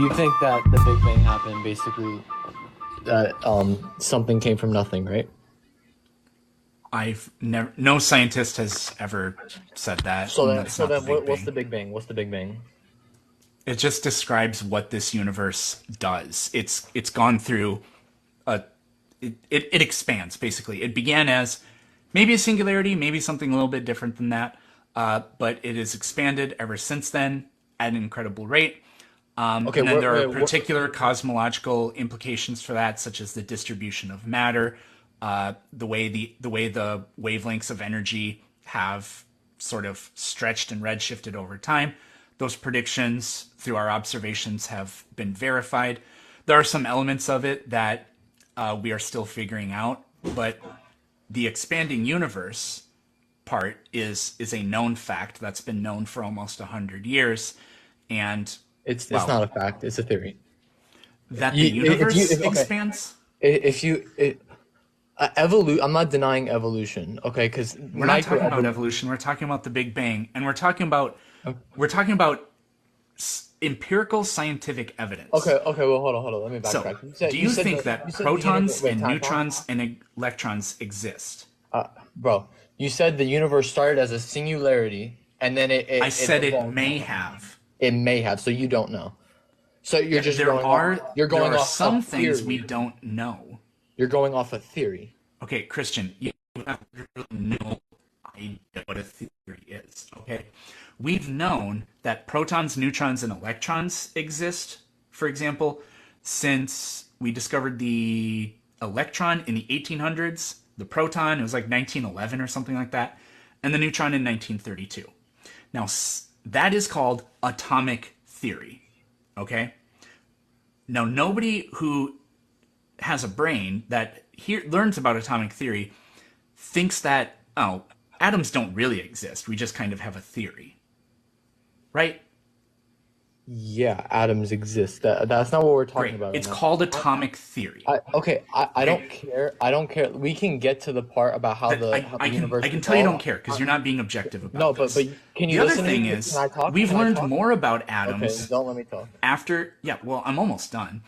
You think that the Big Bang happened basically that something came from nothing, right? I've never, no scientist has ever said that, So and then, that's so not the then, Big what's Bang. the Big Bang? What's the Big Bang? It just describes what this universe does. It's gone through a it expands basically. It began as maybe a singularity, maybe something a little bit different than that, but it has expanded ever since then at an incredible rate. Okay, And then there are what? particular cosmological implications for that, such as the distribution of matter, the way the wavelengths of energy have sort of stretched and redshifted over time. Those predictions through our observations have been verified. There are some elements of it that we are still figuring out, but the expanding universe part is a known fact that's been known for almost 100 years, and It's well, not a fact. It's a theory. that the If you universe okay, expands. if you I'm not denying evolution. Okay, because We're not talking about microevolution. evolution. We're talking about the Big Bang, and we're talking about empirical scientific Okay, evidence. okay. Well, hold on. Let me So, backtrack. do you think You that said the universe. protons Wait, and time. neutrons and electrons exist? Bro. You said the universe started as a singularity, and then I it said it evolved. may have. It may have. So you don't know. So you're Yeah, just there going off. are You're there going are off a some things we theory. don't know. You're going off a theory. Okay, Christian, you have really no idea what a theory is. Okay, we've known that protons, neutrons, and electrons exist, for example, since we discovered the electron in the 1800s. The proton, it was like 1911 or something like that, and the neutron in 1932. Now, that is called atomic theory. Okay? Now, nobody who has a brain that learns about atomic theory thinks that, oh, atoms don't really exist. We just kind of have a theory. Right? Yeah, atoms exist. That's not what we're talking Great. about right It's now. called atomic theory. I Okay? don't care. I don't care. We can get to the part about That how I the can universe I can tell you don't evolved. care because you're not being objective No, about but this. can you The other listen to me? thing Can is I talk? we've Can I learned talk? more about Okay, atoms don't let me talk. after, yeah, well, I'm almost done.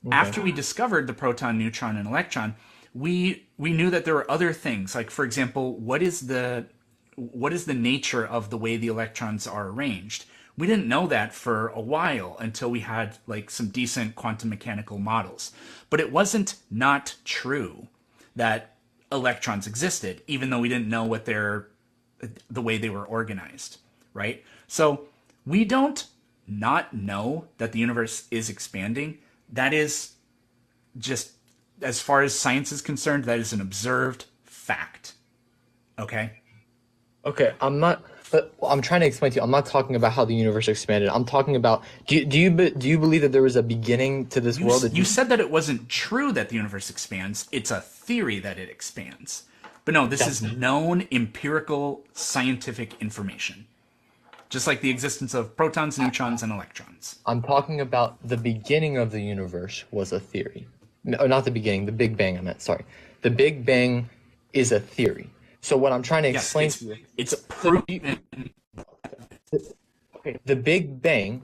Okay. After we discovered the proton, neutron, and electron, we knew that there were other things. Like, for example, what is the nature of the way the electrons are arranged? We didn't know that for a while until we had like some decent quantum mechanical models. But it wasn't not true that electrons existed, even though we didn't know the way they were organized, right? So we don't not know that the universe is expanding. That is just, as far as science is concerned, that is an observed fact. Okay? Okay, I'm not. But I'm trying to explain to you. I'm not talking about how the universe expanded. I'm talking about. Do you believe that there was a beginning to this You, world? That you you, said that it wasn't true that the universe expands. It's a theory that it expands. But no, this that's is known empirical scientific information. Just like the existence of protons, neutrons, and electrons. I'm talking about the beginning of the universe was a theory. No, not the beginning, the Big Bang, I meant, sorry. The Big Bang is a theory. So what I'm trying to Yes, explain it's to you, it's so proven. okay, the Big Bang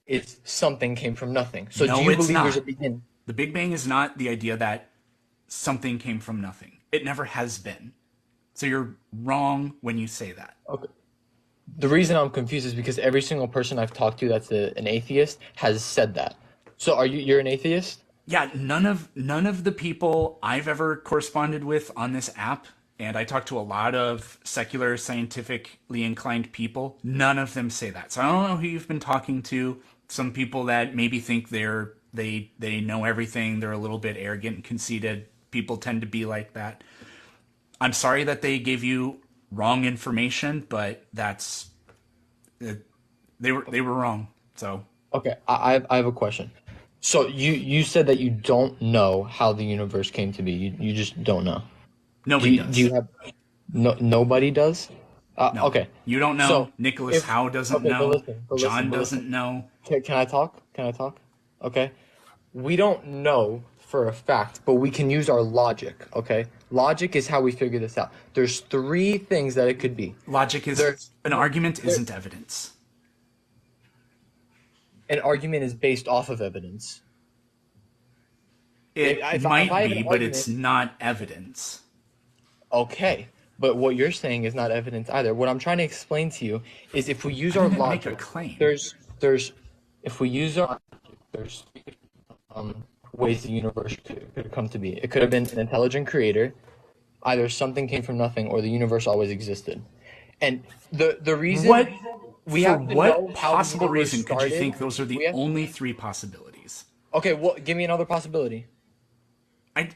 is something came from nothing. So do No, you it's believe there's a not. beginning? The Big Bang is not the idea that something came from nothing. It never has been. So you're wrong when you say that. Okay. The reason I'm confused is because every single person I've talked to that's an atheist has said that. So you're an atheist? Yeah, none of the people I've ever corresponded with on this app, and I talk to a lot of secular, scientifically inclined people. None of them say that. So I don't know who you've been talking to. Some people that maybe think they know everything. They're a little bit arrogant and conceited. People tend to be like that. I'm sorry that they gave you wrong information, but they were wrong. So Okay, I have a question. So you said that you don't know how the universe came to be. You just don't know. nobody Do you does. have nobody does? No, Okay. you don't know. So Nicholas if Howe doesn't okay, know. but John listen. doesn't know. Can I talk? Can I talk? Okay. We don't know for a fact, but we can use our logic, okay? Logic is how we figure this out. There's three things that it could be. Logic is There's an argument there isn't evidence. An argument is based off of evidence. It If might I have an be, but argument, it's not evidence. okay, but what you're saying is not evidence either. What I'm trying to explain to you is if we use I our didn't make a logic, claim. there's if we use our logic, there's ways the universe could come to be. It could have been an intelligent creator, either something came from nothing or the universe always existed. And the reason What, we for have to what know how the possible universe reason could you started, think those are the we have only three possibilities? okay, well, give me another possibility. I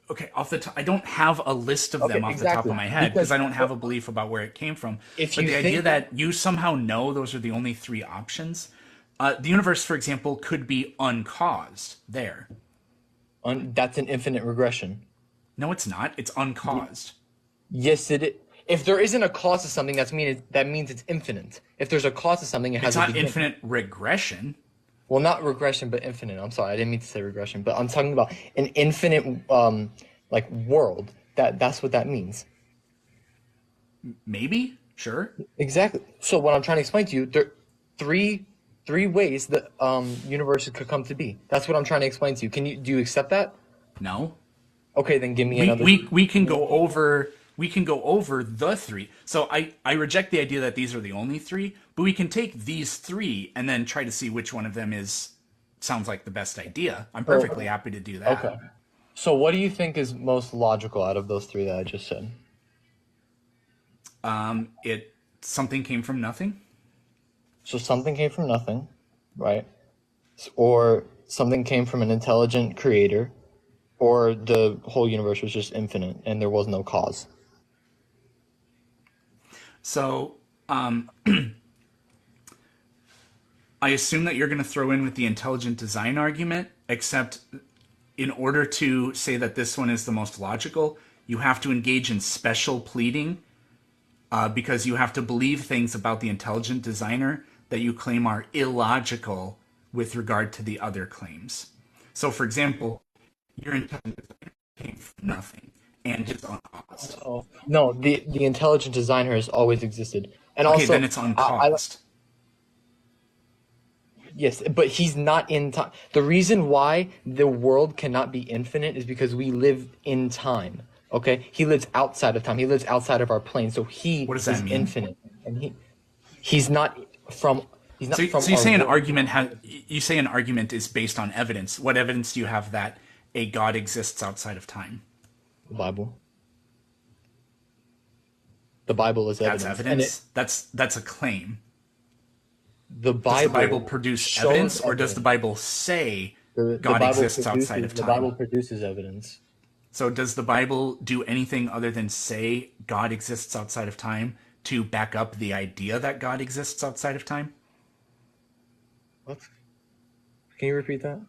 okay, I don't have a list of Okay, them off the top of exactly. my head because Because I don't have a belief about where it came from. if But you the idea think that that you somehow know those are the only three options, the universe, for example, could be uncaused. There, that's an infinite regression. no, it's not. It's uncaused. Yes, it is. If there isn't a cause to something, that means it's infinite. If there's a cause to something, it It's has a not beginning. infinite regression. Well, not regression, but infinite. I'm sorry, I didn't mean to say regression, but I'm talking about an infinite like world. That's what that means. Maybe, sure. Exactly. So what I'm trying to explain to you, there three three ways that universes could come to be. That's what I'm trying to explain to you. Do you accept that? No, Okay, then give me we another. we we can go over the three. So I reject the idea that these are the only three, but we can take these three and then try to see which one of them is sounds like the best idea. I'm So, perfectly happy to do that. okay. So what do you think is most logical out of those three that I just said? It something came from nothing. So something came from nothing, right? Or something came from an intelligent creator, or the whole universe was just infinite and there was no cause. So I assume that you're going to throw in with the intelligent design argument, except in order to say that this one is the most logical, you have to engage in special pleading because you have to believe things about the intelligent designer that you claim are illogical with regard to the other claims. So, for example, your intelligent designer came from nothing and is uncaused. Oh. No, the intelligent designer has always existed. And Okay, then also, it's I uncaused. yes, but he's not in time. The reason why the world cannot be infinite is because we live in time. Okay? He lives outside of time. He lives outside of our plane. So he What does that is mean? infinite. And he's not from he's not So from you our say an world. argument you say an argument is based on evidence. What evidence do you have that a God exists outside of time? The Bible. The Bible is That's evidence. And evidence. That's a claim. the Does the Bible Bible produce shows evidence, or does the evidence. Bible say The God Bible exists outside produces of time? evidence. So does the Bible do anything other than say God exists outside of time to back up the idea that God exists outside of time? What? Can you repeat that?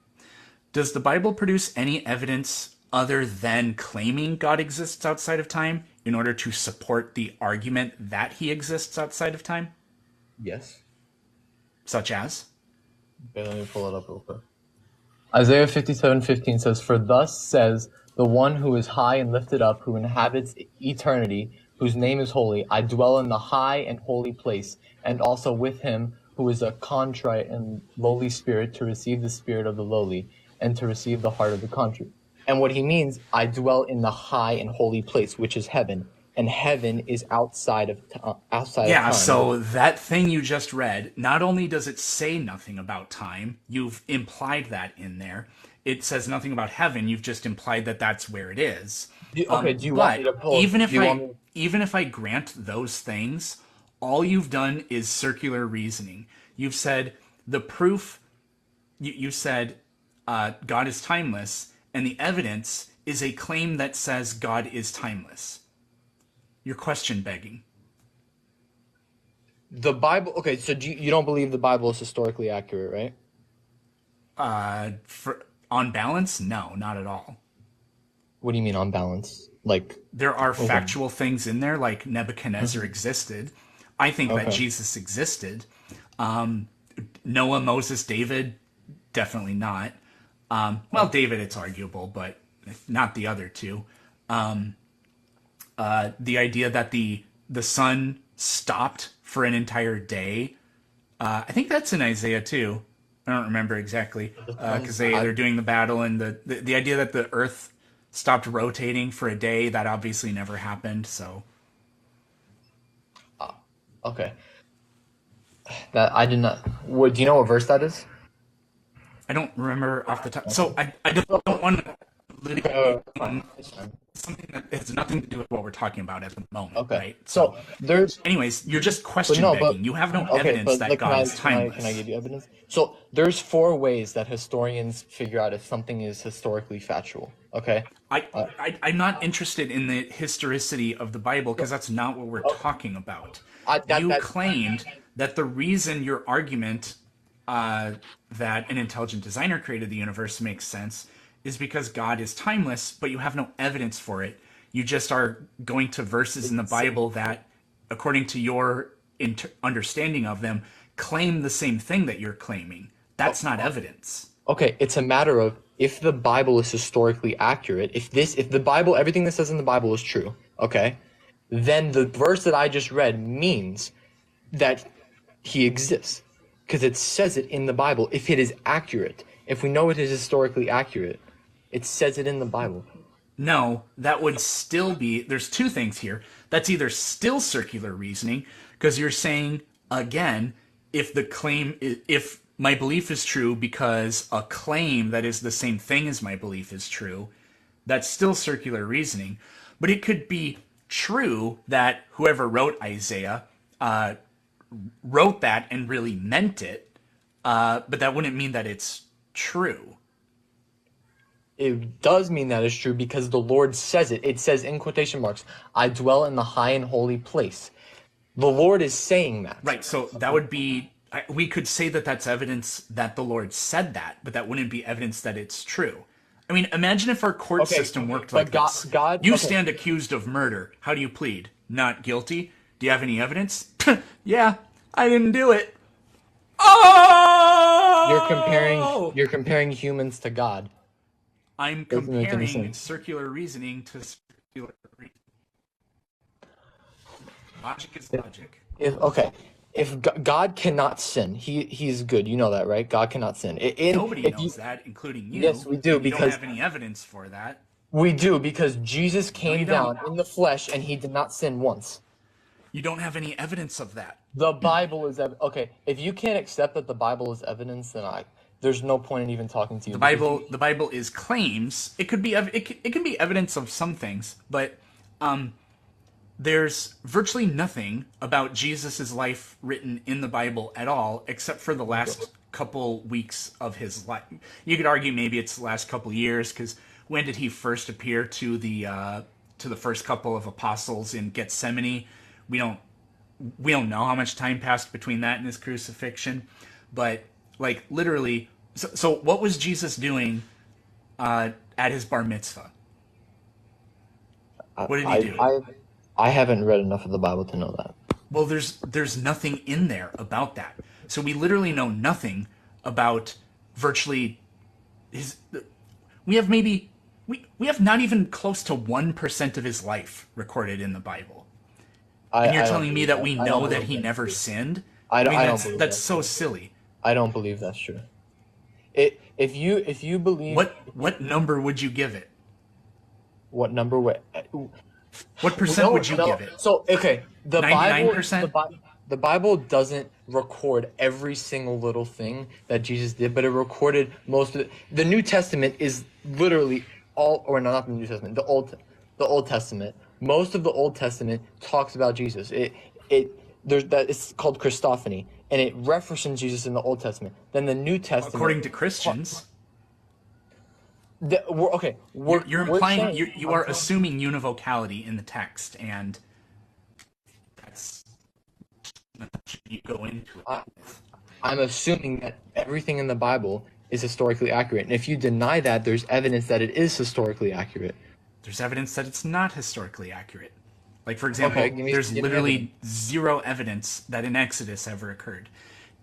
Does the Bible produce any evidence other than claiming God exists outside of time in order to support the argument that he exists outside of time? Yes. Such as? Okay, let me pull it up real quick. Isaiah 57:15 says, "For thus says the one who is high and lifted up, who inhabits eternity, whose name is holy. I dwell in the high and holy place, and also with him who is a contrite and lowly spirit, to receive the spirit of the lowly, and to receive the heart of the contrite." And what he means, I dwell in the high and holy place, which is heaven, and heaven is outside of Yeah, time. so that thing you just read, not only does it say nothing about time, you've implied that in there. It says nothing about heaven, you've just implied that that's where it is. Okay, do you want me But to pull? Do you want me? even if I grant those things, all you've done is circular reasoning. You've said the proof. You said God is timeless, and the evidence is a claim that says God is timeless. You're question begging. The Bible. Okay, so you don't believe the Bible is historically accurate, right? On balance, no, not at all. What do you mean on balance? Like, There are okay, factual things in there, like Nebuchadnezzar existed. I think that okay, Jesus existed. Noah, Moses, David, definitely not. Well, David, it's arguable, but not the other two. The idea that the sun stopped for an entire day, I think that's in Isaiah too. I don't remember exactly because I, they're doing the battle, and the idea that the Earth stopped rotating for a day, that obviously never happened. So okay. That I did not. What do you know? What verse that is? I don't remember off the top. Okay. So I don't want to litigate Fine. on It's fine. something that has nothing to do with what we're talking about at the moment, Okay. right? So, So there's, anyways, you're just but question no, but begging. You have no okay, evidence but that like, God is can I timeless. give you evidence? So there's four ways that historians figure out if something is historically factual. Okay. Uh, I'm not interested in the historicity of the Bible because so, that's not what we're okay. talking about. That You that claimed that the reason your argument uh, that an intelligent designer created the universe makes sense is because God is timeless, but you have no evidence for it. You just are going to verses in the it's Bible that, according to your understanding of them, claim the same thing that you're claiming. That's not evidence. okay. It's a matter of if the Bible is historically accurate. If the Bible, everything that says in the Bible is true. Okay, then the verse that I just read means that he exists because it says it in the Bible. If it is accurate, if we know it is historically accurate, it says it in the Bible. No, that would still be. There's two things here. That's either still circular reasoning, because you're saying, again, if the claim, if my belief is true because a claim that is the same thing as my belief is true, that's still circular reasoning. But it could be true that whoever wrote Isaiah wrote that and really meant it, but that wouldn't mean that it's true. It does mean that is true because the Lord says it. It says in quotation marks, "I dwell in the high and holy place." The Lord is saying that. Right. So that would be, we could say that that's evidence that the Lord said that, but that wouldn't be evidence that it's true. I mean, imagine if our court Okay, system worked but like this. You Okay, stand accused of murder. How do you plead? Not guilty. Do you have any evidence? Yeah, I didn't do it. Oh! you're comparing humans to God. I'm Doesn't make any comparing sense. circular reasoning to circular reasoning. Logic is If, logic. if God cannot sin, he's good. You know that, right? God cannot sin. Nobody If you, knows that, including yes, you, we do and you don't because have any evidence for that. Jesus No, you came don't. down in the flesh and he did not sin once. You don't have any evidence of that. The Bible is okay. If you can't accept that the Bible is evidence, then there's no point in even talking to you because you The Bible is claims. It could be it can be evidence of some things, but there's virtually nothing about Jesus' life written in the Bible at all, except for the last couple weeks of his life. You could argue maybe it's the last couple years, because when did he first appear to the first couple of apostles in Gethsemane? We don't we don't know how much time passed between that and his crucifixion, but like literally. So what was Jesus doing at his bar mitzvah? I, What did he I do? I I haven't read enough of the Bible to know that. Well, there's nothing in there about that. So we literally know nothing about virtually his. We have maybe we have not even close to 1% of his life recorded in the Bible, and you're I don't telling me believe that that. we I don't know that believe he that's never true. sinned. I mean, I don't believe that's that's so true. silly. I don't believe that's true. If you believe What number would you give it? what number what What percent no would you no give it? so okay 99%. the Bible doesn't record every single little thing that Jesus did, but it recorded most of it. The New Testament is literally all, or no, not the New Testament, the Old Testament. Most of the Old Testament talks about Jesus. It there's that it's called Christophany, and it references Jesus in the Old Testament. Then the New Testament. According to Christians, you're We're implying saying you are assuming univocality in the text, and that's you go into it I, with. I'm assuming that everything in the Bible is historically accurate. And if you deny that, there's evidence that it is historically accurate. There's evidence that it's not historically accurate. Like, for Okay, example, there's give me evidence. literally zero evidence that an Exodus ever occurred.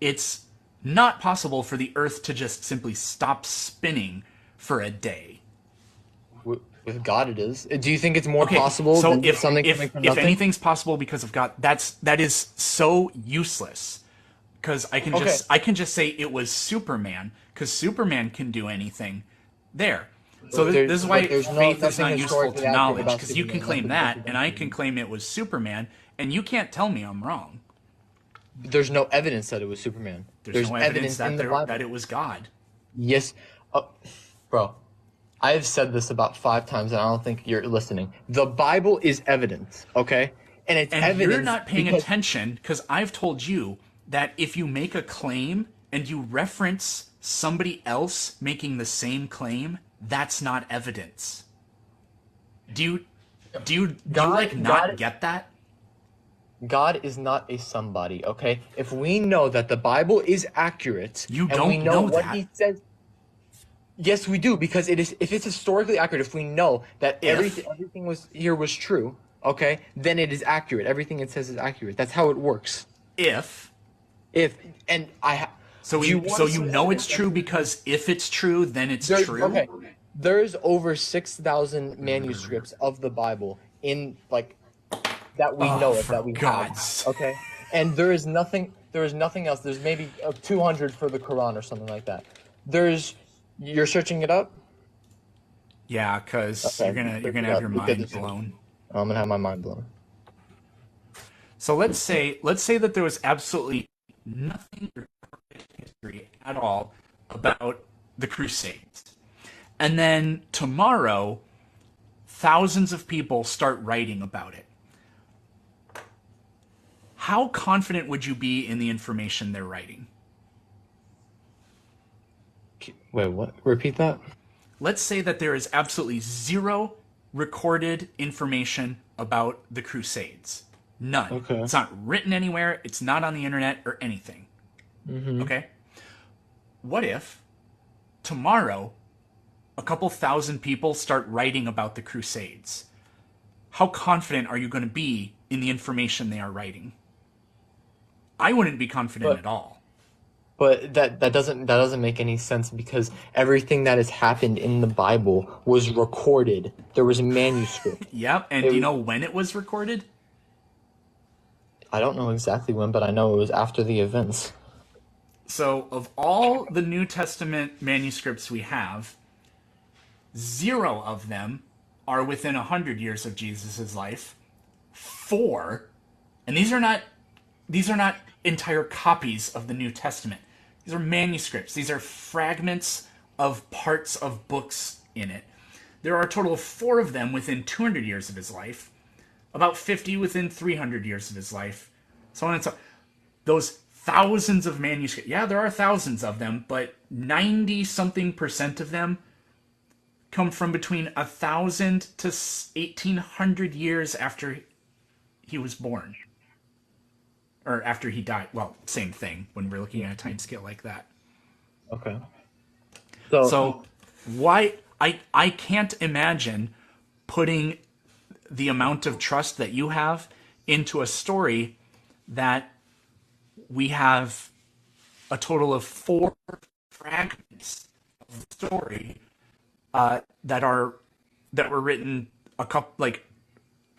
It's not possible for the Earth to just simply stop spinning for a day. With God, it is. Do you think it's more Okay, possible so than something coming from if nothing? anything's possible because of God, that is so useless. because Okay, I can just say it was Superman because Superman can do anything. There. So this is but why there's no faith is nothing not useful historically to accurate knowledge about because you can Superman. claim That's that what and I'm I can saying. claim it was Superman and you can't tell me I'm wrong. There's no evidence that it was Superman. There's There's no evidence evidence in that the that Bible. it was God. Yes, uh, bro. I have said this about 5 times, and I don't think you're listening. The Bible is evidence, okay? And it's And you're evidence not paying because attention because I've told you that if you make a claim and you reference somebody else making the same claim, that's not evidence. Do you do you like God, not God, get that? God is not a somebody, okay? If we know that the Bible is accurate You and we don't know know what that. He says, yes, we do because it is. If it's historically accurate, if we know that If everything was here was true, okay, then it is accurate. Everything it says is accurate. That's how it works. if If and do you want so to you see know it's evidence that true this is true? because if it's true, then it's There's true. okay. There's over 6,000 manuscripts of the Bible in like that we Oh, know of, for that we have. God's Okay, and there is nothing. There is nothing else. There's maybe 200 for the Quran or something like that. There's. You're searching it up. yeah, because Okay, you're search gonna it have up your because mind blown. I'm gonna have my mind blown. So let's say that there was absolutely nothing recorded in history at all about the Crusades, and then tomorrow thousands of people start writing about it. How confident would you be in the information they're writing? Wait, what? Repeat that. Let's say that there is absolutely zero recorded information about the Crusades. None. Okay. It's not written anywhere, it's not on the internet or anything. Mm-hmm. Okay? What if tomorrow a couple thousand people start writing about the Crusades? How confident are you going to be in the information they are writing? I wouldn't be confident But at all. that doesn't make any sense because everything that has happened in the Bible was recorded. There was a manuscript. Yep, and do you It, know when it was recorded? I don't know exactly when, but I know it was after the events. So, of all the New Testament manuscripts we have, zero of them are within 100 years of Jesus' life. Four, and these are not entire copies of the New Testament. These are manuscripts. These are fragments of parts of books in it. There are a total of four of them within 200 years of his life, about 50 within 300 years of his life, so on and so on. Those thousands of manuscripts, yeah, there are thousands of them, but 90 something percent of them come from between 1,000 to 1,800 years after he was born or after he died. Well, same thing when we're looking at a time scale like that. Okay. So So why I can't imagine putting the amount of trust that you have into a story that we have a total of four fragments of the story that were written a couple like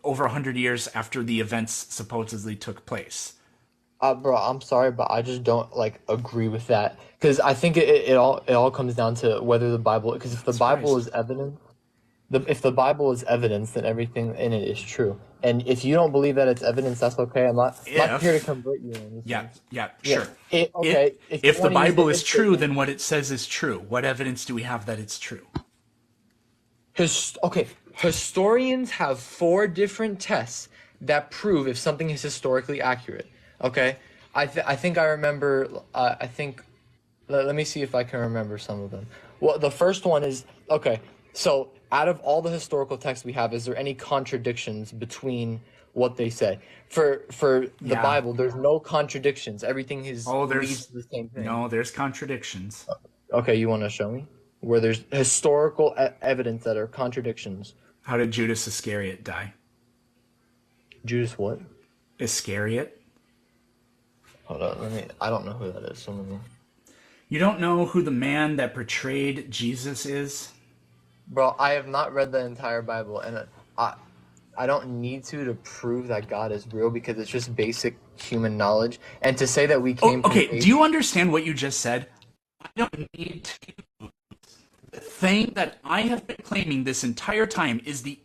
over 100 years after the events supposedly took place. bro, I'm sorry, but I just don't like agree with that because I think it all comes down to whether the Bible. Because if the Bible Surprised. is evidence, if the Bible is evidence, then everything in it is true. And if you don't believe that it's evidence, that's okay. I'm not here to If convert you or Yeah, anything. yeah, Yeah. sure. If Okay. If you if the want to use the Bible is if true, statement, then what it says is true. What evidence do we have that it's true? okay, historians have four different tests that prove if something is historically accurate. Okay. I think I remember. I think let me see if I can remember some of them. Well, the first one is okay. So, out of all the historical texts we have, is there any contradictions between what they say? For the Yeah. Bible, there's no contradictions. Everything is Oh, leads there's to the same thing. no, there's contradictions. Okay, you want to show me where there's historical evidence that are contradictions? How did Judas Iscariot die? Judas, what? Iscariot? Hold on, let me. I don't know who that is. So let me. You don't know who the man that portrayed Jesus is? Bro, I have not read the entire Bible, and I I don't need to prove that God is real because it's just basic human knowledge. And to say that we Oh, came from okay. Do you understand what you just said? I don't need to. The thing that I have been claiming this entire time is the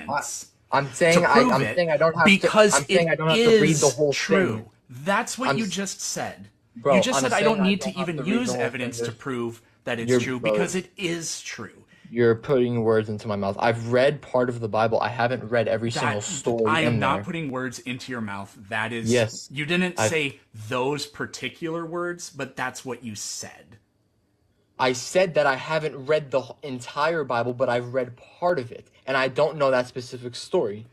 I, evidence I'm to saying prove I'm it saying I don't have to. because I'm saying it I don't have to read the is whole thing. true. That's what I'm, you just said. You bro. just I'm said I saying don't I need to don't have even to read the use whole thing. evidence to prove that it's You're, true bro. because it is true. You're putting words into my mouth. I've read part of the Bible. I haven't read every single That story I am in not there. putting words into your mouth. That is, Yes, you didn't I've. say those particular words, but that's what you said. I said that I haven't read the entire Bible, but I've read part of it, and I don't know that specific story.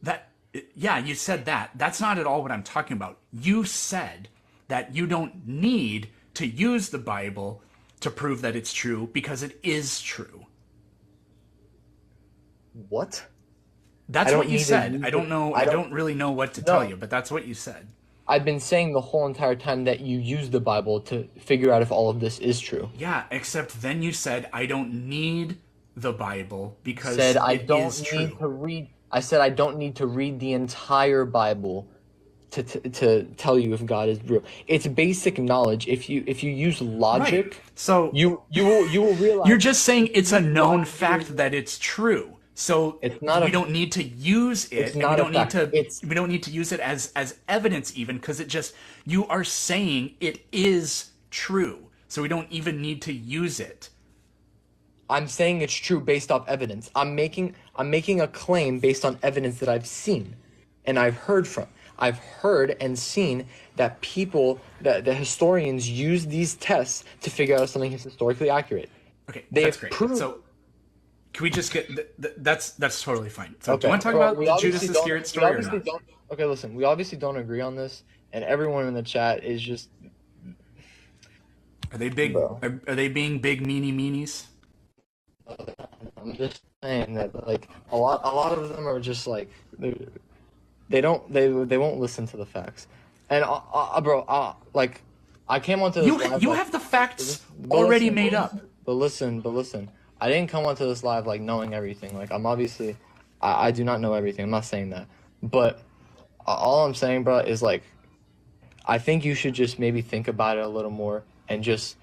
That, yeah, you said that. That's not at all what I'm talking about. You said that you don't need to use the Bible to prove that it's true because it is true. What? I That's what don't you need to said. use I the. don't know. I I don't. don't really know what to tell No, you, but that's what you said. I've been saying the whole entire time that you use the Bible to figure out if all of this is true. Yeah, except then you said I don't need the Bible Said because I it is don't need true. to read. I said I don't need to read the entire Bible to tell you if God is real. It's basic knowledge. If you use Right. logic, So you will you're realize just saying if you it's a use known logic, fact that it's true. So it's not we a don't need to use it's it, and not a fact. we don't need to use it as evidence even because it just you are saying it is true. So we don't even need to use it. I'm saying it's true based off evidence. I'm making a claim based on evidence that I've seen and I've heard from. I've heard and seen that people that the historians use these tests to figure out if something is historically accurate. Okay, They that's have great. proved. So can we just get that's totally fine. So do you Okay, want to talk bro, about we the obviously Judas don't. Iscariot We story or obviously not? don't. Okay, listen. We obviously don't agree on this, and everyone in the chat is just, Are they big? bro. Are they being big meanies? I'm just saying that like a lot of them are just like they won't listen to the facts, and bro, like I came onto this live You like, have the facts but already listen, made up. but listen. I didn't come onto this live like knowing everything. Like I'm obviously, I do not know everything. I'm not saying that, but all I'm saying, bro, is like I think you should just maybe think about it a little more and just.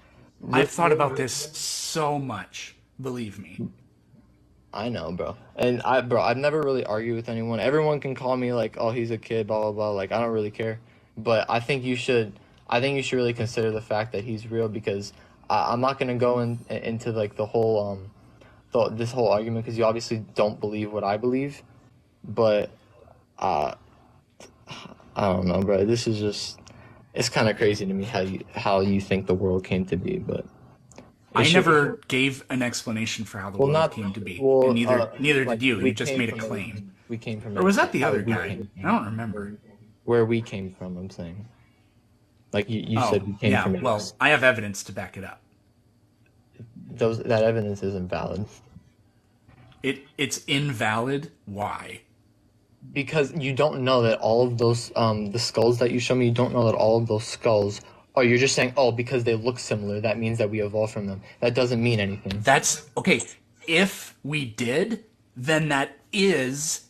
I've thought about this so much. Believe me. I know, bro. And I've never really argued with anyone. Everyone can call me like, "Oh, he's a kid," blah blah blah. Like, I don't really care. But I think you should really consider the fact that he's real because I'm not gonna go into like the whole this whole argument because you obviously don't believe what I believe. But uh, I don't know, bro. This is just it's kind of crazy to me how you think the world came to be, but it I should. never gave an explanation for how the Well, world not came to be, and well. neither Like did you. we You just came made a from claim. everything. We came from Or was that everything. the How other we guy? came I don't remember. where we came from. I'm saying, like you Oh, said, we came yeah. from Well, X. I have evidence to back it up. That evidence isn't valid It's invalid. Why? because you don't know that all of those the skulls that you show me. You don't know that all of those skulls. Oh, you're just saying, oh, because they look similar, that means that we evolved from them. That doesn't mean anything. That's okay. If we did, then that is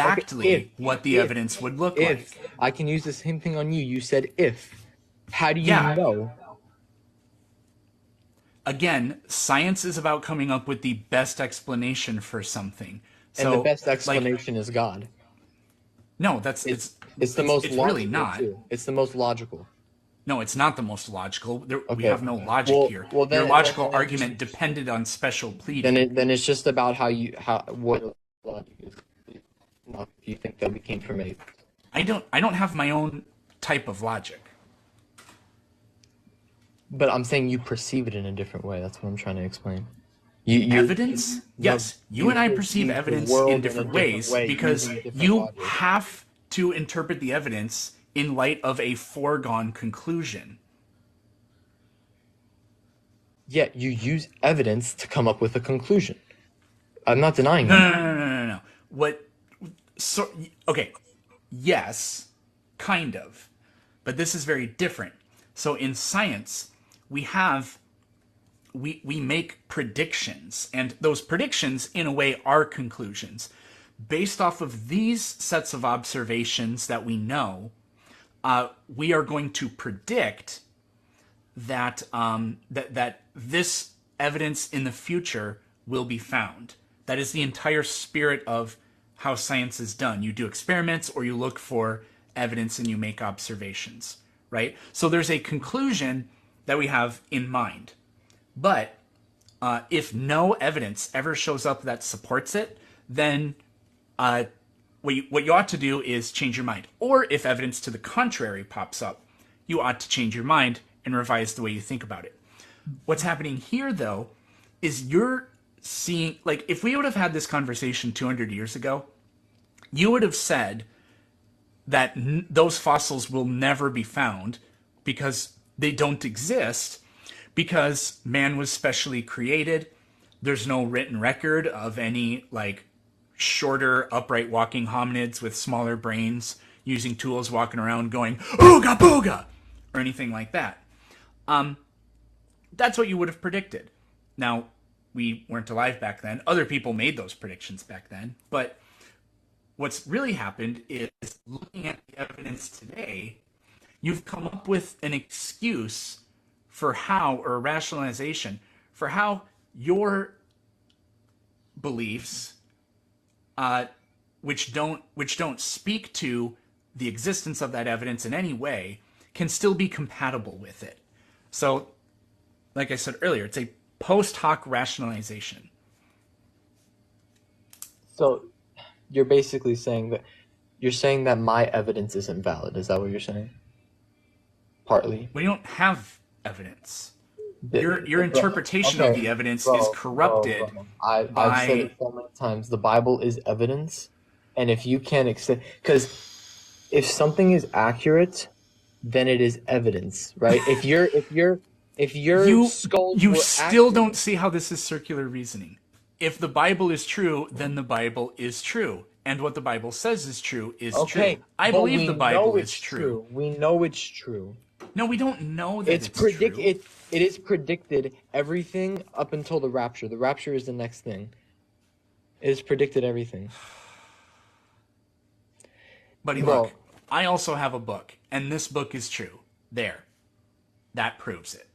Okay, if exactly what the if evidence would look if like. I can use the same thing on you. You said if. How do you Yeah. know? Again, science is about coming up with the best explanation for something. And the So, best like, explanation is God. no, that's It's the most it's really logical not. too. It's the most logical. No, it's not the most logical. We Okay. have no logic Well, here. well Your then, then, logical then it's just argument depended on special then pleading. it then it's just about how what logic is. Not if you think that we came from apes. I don't have my own type of logic. But I'm saying you perceive it in a different way. That's what I'm trying to explain. You Evidence? no, Yes, you you and I perceive perceive the evidence in world in a different different ways way because using different you logic. have to interpret the evidence in light of a foregone conclusion. Yet you use evidence to come up with a conclusion. I'm not denying No, that. no, no, no, no, no, no. What? So, okay, yes, kind of, but this is very different. So in science, we have we make predictions, and those predictions, in a way, are conclusions. based off of these sets of observations that we know, we are going to predict that that this evidence in the future will be found. That is the entire spirit of how science is done. You do experiments, or you look for evidence and you make observations, right? So there's a conclusion that we have in mind. But if no evidence ever shows up that supports it, then what you ought to do is change your mind. Or if evidence to the contrary pops up, you ought to change your mind and revise the way you think about it. What's happening here, though, is you're seeing, like, if we would have had this conversation 200 years ago, you would have said that those fossils will never be found because they don't exist, because man was specially created. There's no written record of any, like, shorter, upright walking hominids with smaller brains using tools, walking around going, ooga booga, or anything like that. That's what you would have predicted. Now, we weren't alive back then. Other people made those predictions back then. But what's really happened is, looking at the evidence today, you've come up with an excuse for how, or a rationalization for how your beliefs, which don't speak to the existence of that evidence in any way, can still be compatible with it. So, like I said earlier, it's a post hoc rationalization. So you're basically saying that my evidence isn't valid. Is that what you're saying? Partly. We don't have evidence. Your Bro, interpretation of the evidence is corrupted I've said by... it so many times. The Bible is evidence, and if you can't accept, because if something is accurate, then it is evidence, right? If your skulls You were still accurate, don't see how this is circular reasoning. If the Bible is true, then the Bible is true. And what the Bible says is true is okay, true. I but believe we the Bible know is it's true. We know it's true. No, we don't know that It's it's true. It is predicted everything up until the rapture. The rapture is the next thing. It has predicted everything. Buddy, Bro, look, I also have a book, and this book is true. There. That proves it.